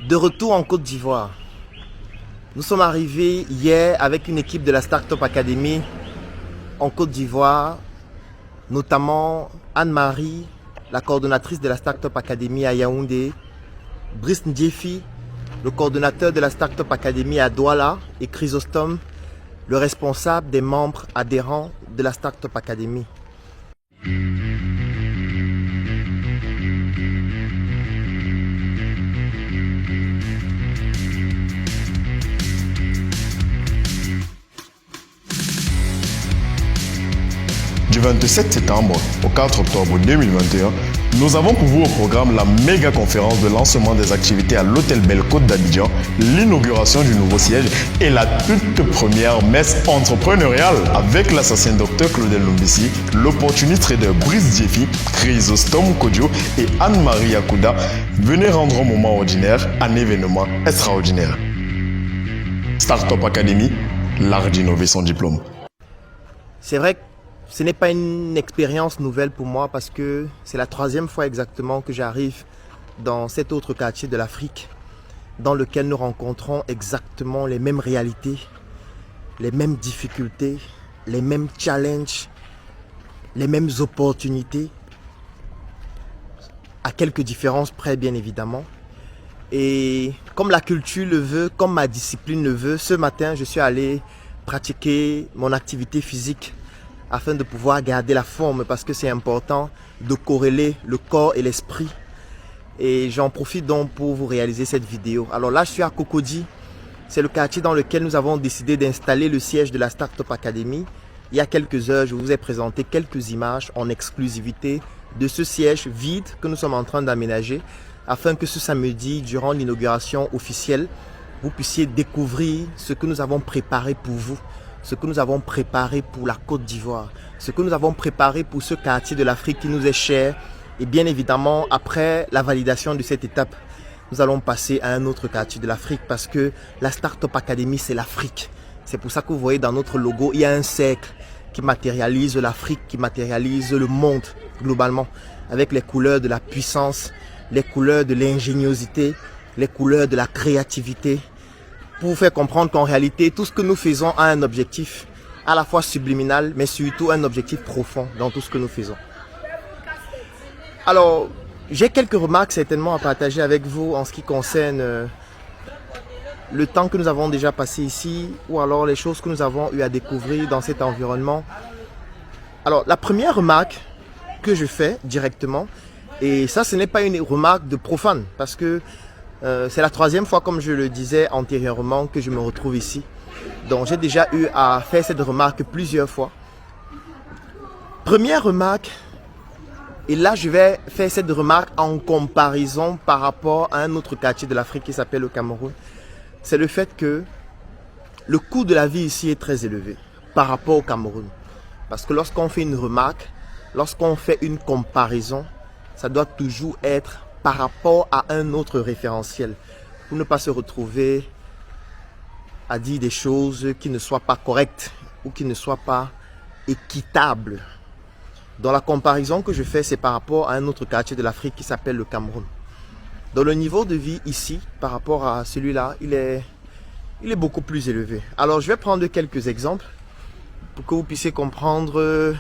De retour en Côte d'Ivoire. Nous sommes arrivés hier avec une équipe de la Startup Academy en Côte d'Ivoire, notamment Anne-Marie, la coordonnatrice de la Startup Academy à Yaoundé, Brice Ndjefi, le coordonnateur de la Startup Academy à Douala, et Chrysostome, le responsable des membres adhérents de la Startup Academy. Du 27 septembre au 4 octobre 2021, nous avons pour vous au programme la méga conférence de lancement des activités à l'Hôtel Belle Côte d'Abidjan, l'inauguration du nouveau siège et la toute première messe entrepreneuriale avec l'assassin Dr Claudel Lumbisi, l'opportuniste trader Brice Ndjefi, Chrysostome Kodjo et Anne-Marie Akouda. Venez rendre un moment ordinaire un événement extraordinaire. Startup Academy, l'art d'innover son diplôme. C'est vrai que ce n'est pas une expérience nouvelle pour moi parce que c'est la troisième fois exactement que j'arrive dans cet autre quartier de l'Afrique dans lequel nous rencontrons exactement les mêmes réalités, les mêmes difficultés, les mêmes challenges, les mêmes opportunités, à quelques différences près bien évidemment. Et comme la culture le veut, comme ma discipline le veut, ce matin je suis allé pratiquer mon activité physique afin de pouvoir garder la forme parce que c'est important de corréler le corps et l'esprit. Et j'en profite donc pour vous réaliser cette vidéo. Alors là, je suis à Cocody. C'est le quartier dans lequel nous avons décidé d'installer le siège de la Startup Academy. Il y a quelques heures, je vous ai présenté quelques images en exclusivité de ce siège vide que nous sommes en train d'aménager afin que ce samedi, durant l'inauguration officielle, vous puissiez découvrir ce que nous avons préparé pour vous. Ce que nous avons préparé pour la Côte d'Ivoire, ce que nous avons préparé pour ce quartier de l'Afrique qui nous est cher. Et bien évidemment, après la validation de cette étape, nous allons passer à un autre quartier de l'Afrique parce que la Startup Academy, c'est l'Afrique. C'est pour ça que vous voyez dans notre logo, il y a un cercle qui matérialise l'Afrique, qui matérialise le monde globalement, avec les couleurs de la puissance, les couleurs de l'ingéniosité, les couleurs de la créativité, pour vous faire comprendre qu'en réalité, tout ce que nous faisons a un objectif à la fois subliminal, mais surtout un objectif profond dans tout ce que nous faisons. Alors, j'ai quelques remarques certainement à partager avec vous en ce qui concerne le temps que nous avons déjà passé ici, ou alors les choses que nous avons eu à découvrir dans cet environnement. Alors, la première remarque que je fais directement, et ça, ce n'est pas une remarque de profane, parce que c'est la troisième fois, comme je le disais antérieurement, que je me retrouve ici. Donc j'ai déjà eu à faire cette remarque plusieurs fois. Première remarque, et là je vais faire cette remarque en comparaison par rapport à un autre quartier de l'Afrique qui s'appelle le Cameroun. C'est le fait que le coût de la vie ici est très élevé par rapport au Cameroun. Parce que lorsqu'on fait une remarque, lorsqu'on fait une comparaison, ça doit toujours être par rapport à un autre référentiel, pour ne pas se retrouver à dire des choses qui ne soient pas correctes ou qui ne soient pas équitables. Dans la comparaison que je fais, c'est par rapport à un autre quartier de l'Afrique qui s'appelle le Cameroun. Dans le niveau de vie ici, par rapport à celui-là, il est beaucoup plus élevé. Alors je vais prendre quelques exemples pour que vous puissiez comprendre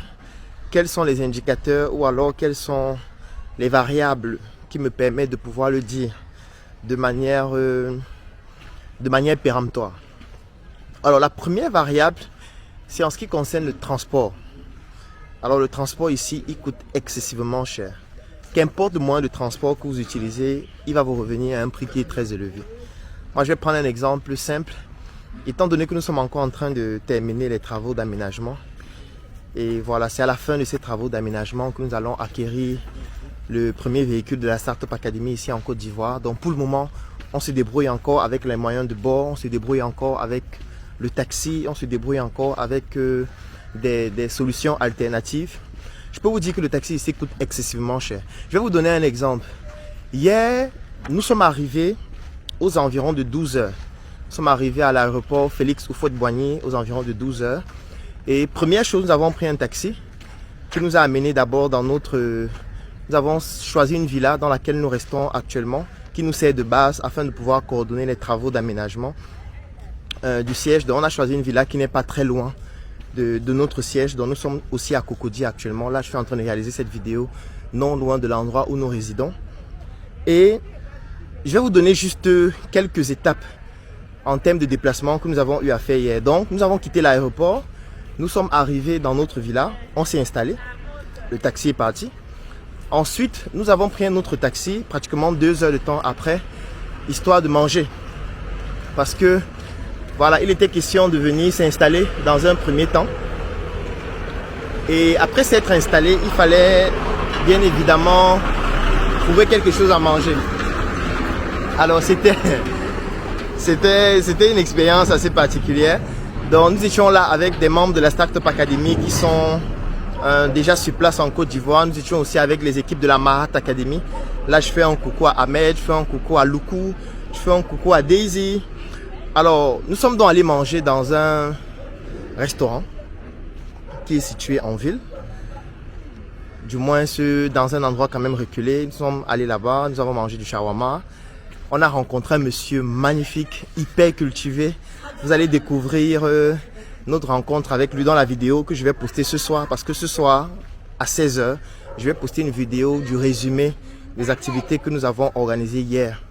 quels sont les indicateurs ou alors quelles sont les variables qui me permet de pouvoir le dire de manière péremptoire. Alors la première variable, c'est en ce qui concerne le transport. Alors le transport ici, il coûte excessivement cher. Qu'importe le moyen de transport que vous utilisez, il va vous revenir à un prix qui est très élevé. Moi je vais prendre un exemple simple. Étant donné que nous sommes encore en train de terminer les travaux d'aménagement, et voilà, c'est à la fin de ces travaux d'aménagement que nous allons acquérir le premier véhicule de la Startup Academy ici en Côte d'Ivoire. Donc pour le moment, on se débrouille encore avec les moyens de bord, on se débrouille encore avec le taxi, on se débrouille encore avec des solutions alternatives. Je peux vous dire que le taxi ici coûte excessivement cher. Je vais vous donner un exemple. Hier, nous sommes arrivés aux environs de 12 heures. Nous sommes arrivés à l'aéroport Félix Houphouët-Boigny aux environs de 12 heures. Et première chose, nous avons pris un taxi qui nous a amené d'abord dans notre... Nous avons choisi une villa dans laquelle nous restons actuellement, qui nous sert de base afin de pouvoir coordonner les travaux d'aménagement du siège. Donc on a choisi une villa qui n'est pas très loin de notre siège. Donc nous sommes aussi à Cocody actuellement. Là je suis en train de réaliser cette vidéo non loin de l'endroit où nous résidons. Et je vais vous donner juste quelques étapes en termes de déplacement que nous avons eu à faire hier. Donc nous avons quitté l'aéroport. Nous sommes arrivés dans notre villa. On s'est installé. Le taxi est parti. Ensuite, nous avons pris un autre taxi, pratiquement 2 heures de temps après, histoire de manger. Parce que, voilà, il était question de venir s'installer dans un premier temps. Et après s'être installé, il fallait bien évidemment trouver quelque chose à manger. Alors c'était une expérience assez particulière. Donc nous étions là avec des membres de la Startup Academy qui sont déjà sur place en Côte d'Ivoire. Nous étions aussi avec les équipes de la Mahat Academy. Là, je fais un coucou à Ahmed, je fais un coucou à Loukou, je fais un coucou à Daisy. Alors, nous sommes donc allés manger dans un restaurant qui est situé en ville. Du moins, dans un endroit quand même reculé. Nous sommes allés là-bas, nous avons mangé du shawarma. On a rencontré un monsieur magnifique, hyper cultivé. Vous allez découvrir notre rencontre avec lui dans la vidéo que je vais poster ce soir, parce que ce soir à 16 h, je vais poster une vidéo du résumé des activités que nous avons organisées hier.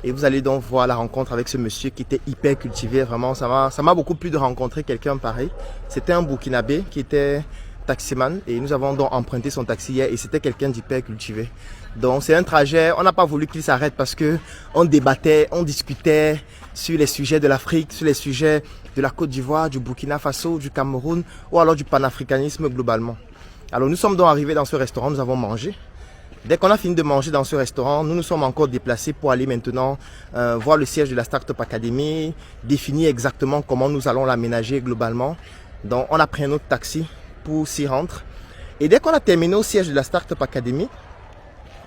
Et vous allez donc voir la rencontre avec ce monsieur qui était hyper cultivé. Vraiment, ça m'a beaucoup plu de rencontrer quelqu'un pareil. C'était un Burkinabé qui était taximan et nous avons donc emprunté son taxi hier et c'était quelqu'un d'hyper cultivé. Donc c'est un trajet, on n'a pas voulu qu'il s'arrête parce que on débattait, on discutait sur les sujets de l'Afrique, sur les sujets de la Côte d'Ivoire, du Burkina Faso, du Cameroun ou alors du panafricanisme globalement. Alors nous sommes donc arrivés dans ce restaurant, nous avons mangé. Dès qu'on a fini de manger dans ce restaurant, nous nous sommes encore déplacés pour aller maintenant voir le siège de la Startup Academy, définir exactement comment nous allons l'aménager globalement. Donc on a pris un autre taxi pour s'y rendre. Et dès qu'on a terminé au siège de la Startup Academy,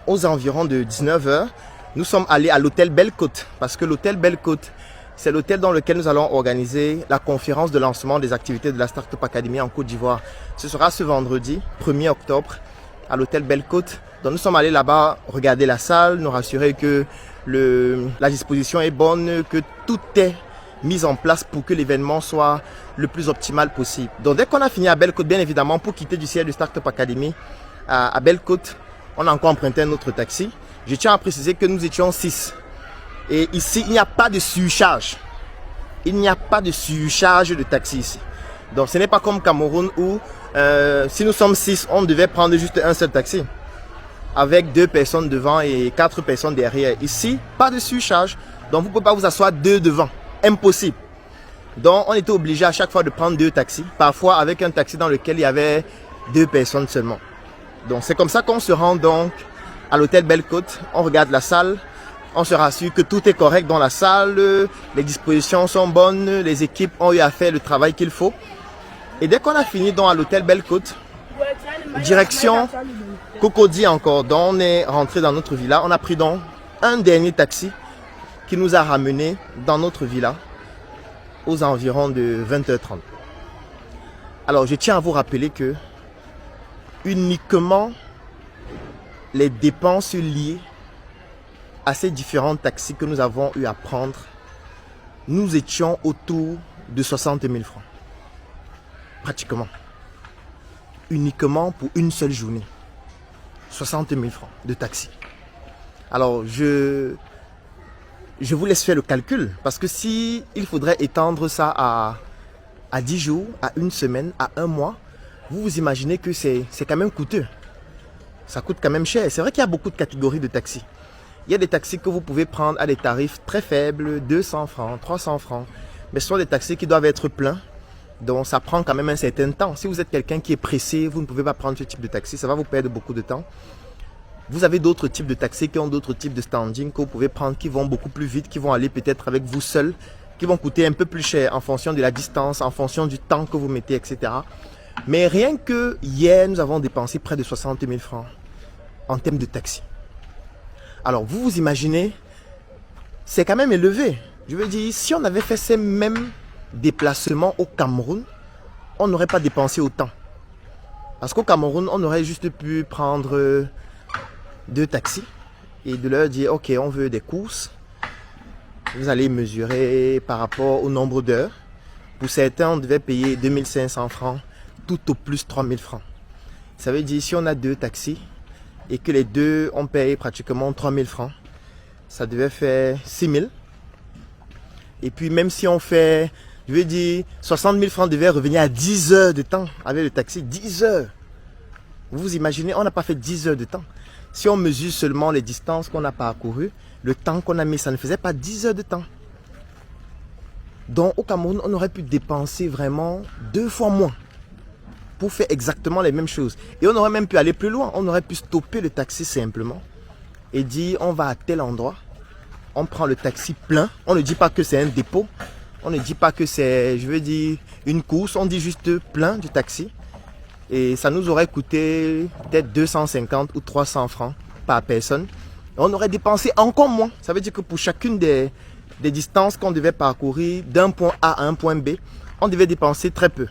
aux environs de 19 h, nous sommes allés à l'hôtel Belle Côte. Parce que l'hôtel Belle Côte, c'est l'hôtel dans lequel nous allons organiser la conférence de lancement des activités de la Startup Academy en Côte d'Ivoire. Ce sera ce vendredi, 1er octobre, à l'hôtel Belle Côte. Donc nous sommes allés là-bas regarder la salle, nous rassurer que la disposition est bonne, que tout est mis en place pour que l'événement soit le plus optimal possible. Donc dès qu'on a fini à Belle Côte, bien évidemment, pour quitter du siège de Startup Academy à Belle Côte, on a encore emprunté un autre taxi. Je tiens à préciser que nous étions 6. Et ici, il n'y a pas de surcharge. Il n'y a pas de surcharge de taxi ici. Donc ce n'est pas comme Cameroun où si nous sommes 6, on devait prendre juste un seul taxi. Avec 2 personnes devant et 4 personnes derrière. Ici, pas de surcharge. Donc vous ne pouvez pas vous asseoir 2 devant. Impossible. Donc on était obligé à chaque fois de prendre 2 taxis. Parfois avec un taxi dans lequel il y avait 2 personnes seulement. Donc c'est comme ça qu'on se rend donc à l'hôtel Belle Côte. On regarde la salle. On se rassure que tout est correct dans la salle. Les dispositions sont bonnes. Les équipes ont eu à faire le travail qu'il faut. Et dès qu'on a fini donc à l'hôtel Belle Côte, direction Cocody encore. Donc on est rentré dans notre villa. On a pris donc un dernier taxi qui nous a ramené dans notre villa aux environs de 20 h 30. Alors je tiens à vous rappeler que uniquement les dépenses liées à ces différents taxis que nous avons eu à prendre, nous étions autour de 60 000 francs. Pratiquement. Uniquement pour une seule journée. 60 000 francs de taxi. Alors je vous laisse faire le calcul. Parce que si il faudrait étendre ça à 10 jours, à une semaine, à un mois, vous vous imaginez que c'est quand même coûteux. Ça coûte quand même cher. C'est vrai qu'il y a beaucoup de catégories de taxis. Il y a des taxis que vous pouvez prendre à des tarifs très faibles, 200 francs, 300 francs. Mais ce sont des taxis qui doivent être pleins. Donc ça prend quand même un certain temps. Si vous êtes quelqu'un qui est pressé, vous ne pouvez pas prendre ce type de taxi. Ça va vous perdre beaucoup de temps. Vous avez d'autres types de taxis qui ont d'autres types de standing que vous pouvez prendre, qui vont beaucoup plus vite, qui vont aller peut-être avec vous seul, qui vont coûter un peu plus cher en fonction de la distance, en fonction du temps que vous mettez, etc. Mais rien que hier, nous avons dépensé près de 60 000 francs en termes de taxi. Alors, vous vous imaginez, c'est quand même élevé. Je veux dire, si on avait fait ces mêmes déplacements au Cameroun, on n'aurait pas dépensé autant. Parce qu'au Cameroun, on aurait juste pu prendre 2 taxis et de leur dire, ok, on veut des courses. Vous allez mesurer par rapport au nombre d'heures. Pour certains, on devait payer 2500 francs, tout au plus 3000 francs. Ça veut dire, si on a 2 taxis et que les deux, on paye pratiquement 3000 francs, ça devait faire 6000. Et puis, même si on fait, je veux dire, 60 000 francs devait revenir à 10 heures de temps avec le taxi. 10 heures. Vous imaginez, on n'a pas fait 10 heures de temps. Si on mesure seulement les distances qu'on a parcourues, le temps qu'on a mis, ça ne faisait pas 10 heures de temps. Donc au Cameroun, on aurait pu dépenser vraiment 2 fois moins pour faire exactement les mêmes choses. Et on aurait même pu aller plus loin. On aurait pu stopper le taxi simplement et dire on va à tel endroit. On prend le taxi plein. On ne dit pas que c'est un dépôt. On ne dit pas que c'est, je veux dire, une course. On dit juste plein du taxi. Et ça nous aurait coûté peut-être 250 ou 300 francs par personne. Et on aurait dépensé encore moins. Ça veut dire que pour chacune des distances qu'on devait parcourir d'un point A à un point B, on devait dépenser très peu.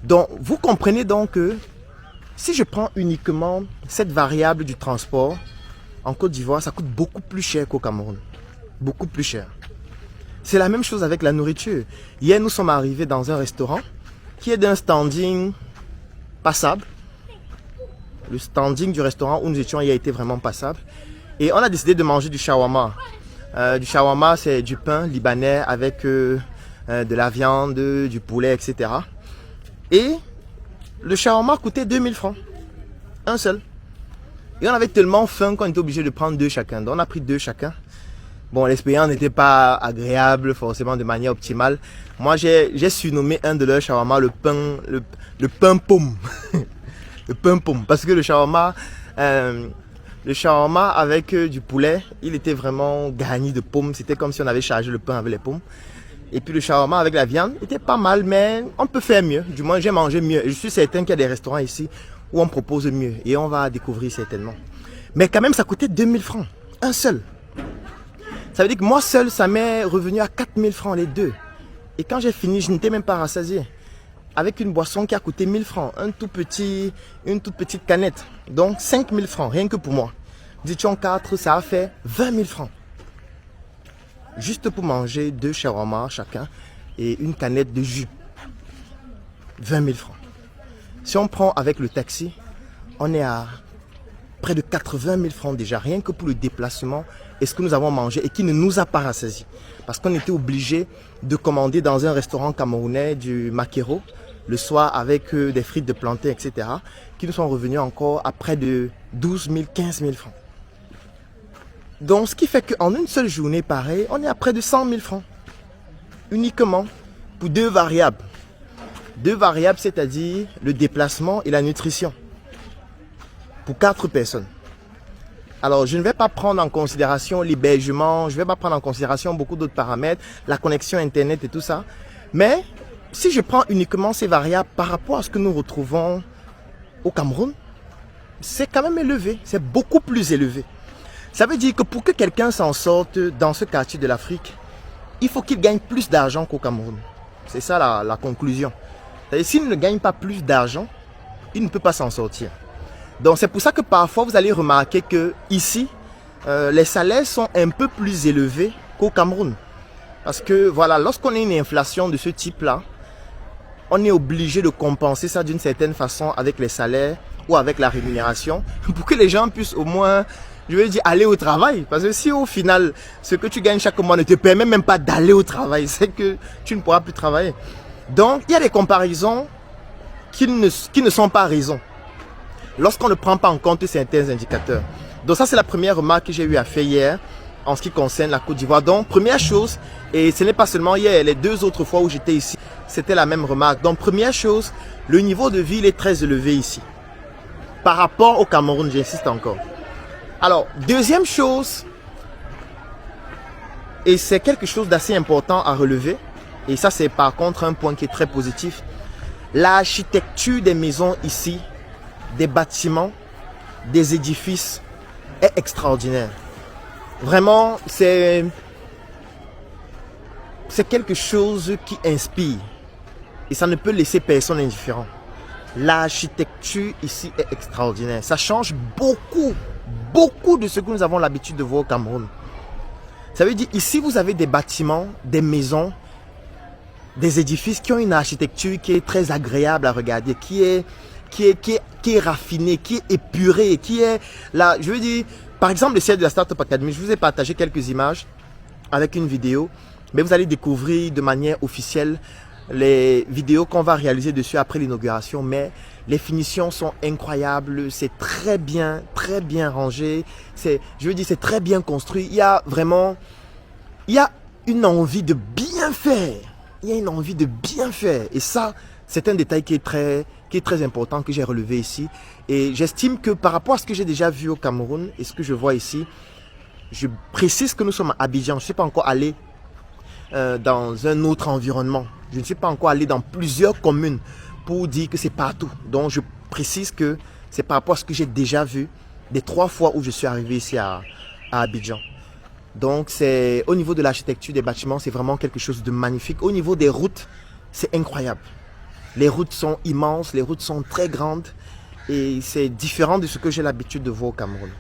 Donc, vous comprenez donc que si je prends uniquement cette variable du transport, en Côte d'Ivoire, ça coûte beaucoup plus cher qu'au Cameroun. Beaucoup plus cher. C'est la même chose avec la nourriture. Hier, nous sommes arrivés dans un restaurant qui est d'un standing passable. Le standing du restaurant où nous étions hier était vraiment passable. Et on a décidé de manger du shawarma. Du shawarma, c'est du pain libanais avec de la viande, du poulet, etc. Et le shawarma coûtait 2000 francs. Un seul. Et on avait tellement faim qu'on était obligé de prendre 2 chacun. Donc on a pris 2 chacun. Bon, l'expérience n'était pas agréable, forcément de manière optimale. Moi, j'ai surnommé un de leurs shawarma le pain pomme. Le pain pomme. Parce que le shawarma avec du poulet, il était vraiment garni de pommes. C'était comme si on avait chargé le pain avec les pommes. Et puis le shawarma avec la viande était pas mal, mais on peut faire mieux. Du moins, j'ai mangé mieux. Je suis certain qu'il y a des restaurants ici où on propose mieux. Et on va découvrir certainement. Mais quand même, ça coûtait 2000 francs. Un seul. Ça veut dire que moi seul, ça m'est revenu à 4000 francs les deux. Et quand j'ai fini, je n'étais même pas rassasié. Avec une boisson qui a coûté 1000 francs. Une toute petite canette. Donc 5000 francs, rien que pour moi. Ditions 4, ça a fait 20 000 francs. Juste pour manger 2 shawarma chacun et une canette de jus. 20 000 francs. Si on prend avec le taxi, on est à près de 80 000 francs déjà, rien que pour le déplacement et ce que nous avons mangé et qui ne nous a pas rassasiés. Parce qu'on était obligé de commander dans un restaurant camerounais du maquereau le soir avec des frites de plantain, etc. qui nous sont revenus encore à près de 12 000, 15 000 francs. Donc ce qui fait qu'en une seule journée pareil, on est à près de 100 000 francs. Uniquement pour 2 variables. 2 variables, c'est-à-dire le déplacement et la nutrition. Pour 4 personnes. Alors, je ne vais pas prendre en considération l'hébergement, je ne vais pas prendre en considération beaucoup d'autres paramètres, la connexion Internet et tout ça. Mais, si je prends uniquement ces variables par rapport à ce que nous retrouvons au Cameroun, c'est quand même élevé, c'est beaucoup plus élevé. Ça veut dire que pour que quelqu'un s'en sorte dans ce quartier de l'Afrique, il faut qu'il gagne plus d'argent qu'au Cameroun. C'est ça la conclusion. C'est-à-dire, s'il ne gagne pas plus d'argent, il ne peut pas s'en sortir. Donc c'est pour ça que parfois vous allez remarquer que ici, les salaires sont un peu plus élevés qu'au Cameroun. Parce que voilà, lorsqu'on a une inflation de ce type-là, on est obligé de compenser ça d'une certaine façon avec les salaires ou avec la rémunération pour que les gens puissent au moins, je veux dire, aller au travail. Parce que si au final, ce que tu gagnes chaque mois ne te permet même pas d'aller au travail, c'est que tu ne pourras plus travailler. Donc il y a des comparaisons qui ne sont pas raison. Lorsqu'on ne prend pas en compte certains indicateurs. Donc ça, c'est la première remarque que j'ai eu à faire hier en ce qui concerne la Côte d'Ivoire. Donc, première chose, et ce n'est pas seulement hier, les 2 autres fois où j'étais ici, c'était la même remarque. Donc, première chose, le niveau de vie il est très élevé ici. Par rapport au Cameroun, j'insiste encore. Alors, deuxième chose, et c'est quelque chose d'assez important à relever, et ça c'est par contre un point qui est très positif, l'architecture des maisons ici, des bâtiments, des édifices est extraordinaire. Vraiment, c'est quelque chose qui inspire. Et ça ne peut laisser personne indifférent. L'architecture ici est extraordinaire. Ça change beaucoup, beaucoup de ce que nous avons l'habitude de voir au Cameroun. Ça veut dire, ici, vous avez des bâtiments, des maisons, des édifices qui ont une architecture qui est très agréable à regarder, qui est raffinée, qui est épurée, qui est là. Je veux dire, par exemple, le siège de la Startup Academy, je vous ai partagé quelques images avec une vidéo, mais vous allez découvrir de manière officielle les vidéos qu'on va réaliser dessus après l'inauguration. Mais les finitions sont incroyables, c'est très bien rangé, c'est très bien construit. Il y a une envie de bien faire. Il y a une envie de bien faire. Et ça, c'est un détail qui est très important, que j'ai relevé ici. Et j'estime que par rapport à ce que j'ai déjà vu au Cameroun et ce que je vois ici, je précise que nous sommes à Abidjan. Je ne suis pas encore allé dans un autre environnement. Je ne suis pas encore allé dans plusieurs communes pour dire que c'est partout. Donc je précise que c'est par rapport à ce que j'ai déjà vu des 3 fois où je suis arrivé ici à Abidjan. Donc c'est au niveau de l'architecture des bâtiments, c'est vraiment quelque chose de magnifique. Au niveau des routes, c'est incroyable. Les routes sont immenses, les routes sont très grandes et c'est différent de ce que j'ai l'habitude de voir au Cameroun.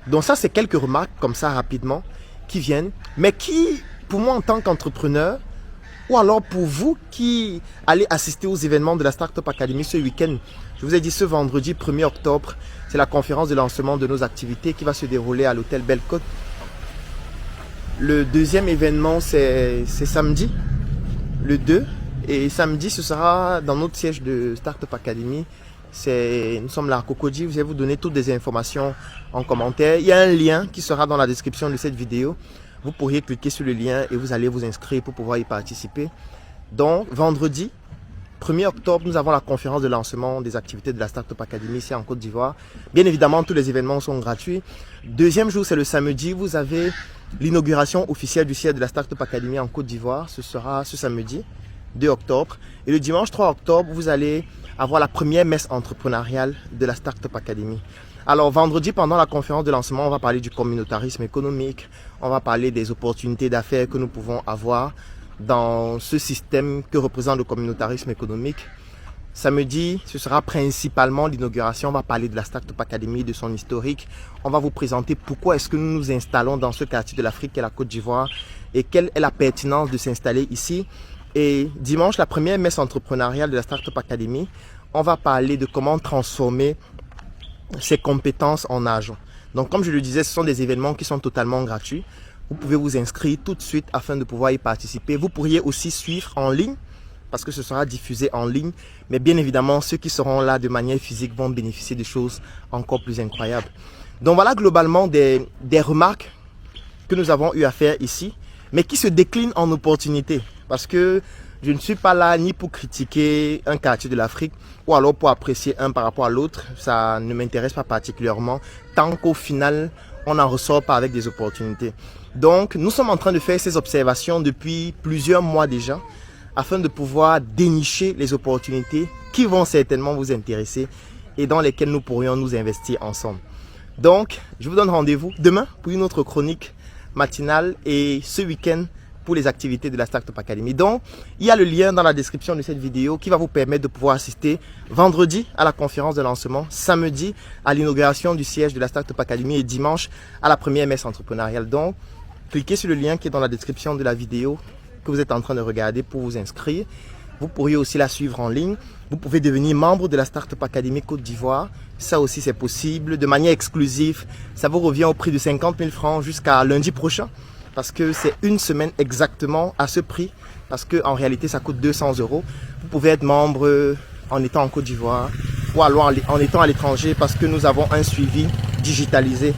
Donc ça, c'est quelques remarques comme ça rapidement qui viennent, mais qui, pour moi en tant qu'entrepreneur, ou alors pour vous qui allez assister aux événements de la Startup Academy ce week-end, je vous ai dit ce vendredi 1er octobre, c'est la conférence de lancement de nos activités qui va se dérouler à l'hôtel Belle Côte. Le deuxième événement, c'est samedi, le 2. Et samedi, ce sera dans notre siège de Startup Academy. Nous sommes là à Cocody. Je vais vous donner toutes les informations en commentaire. Il y a un lien qui sera dans la description de cette vidéo. Vous pourriez cliquer sur le lien et vous allez vous inscrire pour pouvoir y participer. Donc, vendredi 1er octobre, nous avons la conférence de lancement des activités de la Startup Academy ici en Côte d'Ivoire. Bien évidemment, tous les événements sont gratuits. Deuxième jour, c'est le samedi. Vous avez l'inauguration officielle du siège de la Startup Academy en Côte d'Ivoire. Ce sera ce samedi 2 octobre. Et le dimanche 3 octobre, vous allez avoir la première messe entrepreneuriale de la Startup Academy. Alors vendredi, pendant la conférence de lancement, on va parler du communautarisme économique. On va parler des opportunités d'affaires que nous pouvons avoir dans ce système que représente le communautarisme économique. Samedi, ce sera principalement l'inauguration. On va parler de la Startup Academy, de son historique. On va vous présenter pourquoi est-ce que nous nous installons dans ce quartier de l'Afrique qu'est la Côte d'Ivoire et quelle est la pertinence de s'installer ici. Et dimanche, la première messe entrepreneuriale de la Startup Academy, on va parler de comment transformer ses compétences en argent. Donc, comme je le disais, ce sont des événements qui sont totalement gratuits. Vous pouvez vous inscrire tout de suite afin de pouvoir y participer. Vous pourriez aussi suivre en ligne parce que ce sera diffusé en ligne. Mais bien évidemment, ceux qui seront là de manière physique vont bénéficier de choses encore plus incroyables. Donc voilà globalement des remarques que nous avons eu à faire ici, mais qui se déclinent en opportunités. Parce que je ne suis pas là ni pour critiquer un quartier de l'Afrique ou alors pour apprécier un par rapport à l'autre. Ça ne m'intéresse pas particulièrement tant qu'au final, on n'en ressort pas avec des opportunités. Donc, nous sommes en train de faire ces observations depuis plusieurs mois déjà afin de pouvoir dénicher les opportunités qui vont certainement vous intéresser et dans lesquelles nous pourrions nous investir ensemble. Donc, je vous donne rendez-vous demain pour une autre chronique matinale et ce week-end pour les activités de la Startup Academy. Donc, il y a le lien dans la description de cette vidéo qui va vous permettre de pouvoir assister vendredi à la conférence de lancement, samedi à l'inauguration du siège de la Startup Academy et dimanche à la première messe entrepreneuriale. Donc, cliquez sur le lien qui est dans la description de la vidéo que vous êtes en train de regarder pour vous inscrire. Vous pourriez aussi la suivre en ligne. Vous pouvez devenir membre de la Startup Academy Côte d'Ivoire. Ça aussi, c'est possible de manière exclusive. Ça vous revient au prix de 50 000 francs jusqu'à lundi prochain. Parce que c'est une semaine exactement à ce prix. Parce qu'en réalité, ça coûte 200 €. Vous pouvez être membre en étant en Côte d'Ivoire ou alors en étant à l'étranger parce que nous avons un suivi digitalisé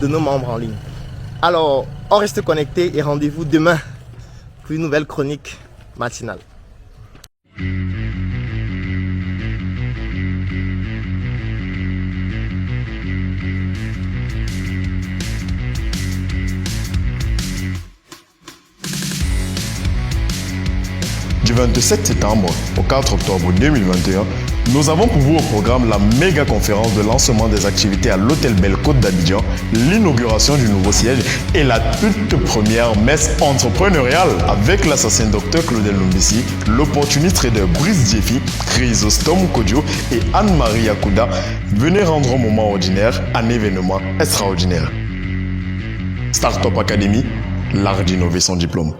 de nos membres en ligne. Alors, on reste connecté et rendez-vous demain pour une nouvelle chronique matinale. Du 27 septembre au 4 octobre 2021, Nous avons pour vous au programme la méga conférence de lancement des activités à l'Hôtel Belle Côte d'Abidjan, l'inauguration du nouveau siège et la toute première messe entrepreneuriale avec l'assassin Dr Claudel Lumbisi, l'opportuniste trader Brice Diefi, Chrysostome Kodjo et Anne-Marie Akouda. Venez rendre un moment ordinaire un événement extraordinaire. Startup Academy, l'art d'innover son diplôme.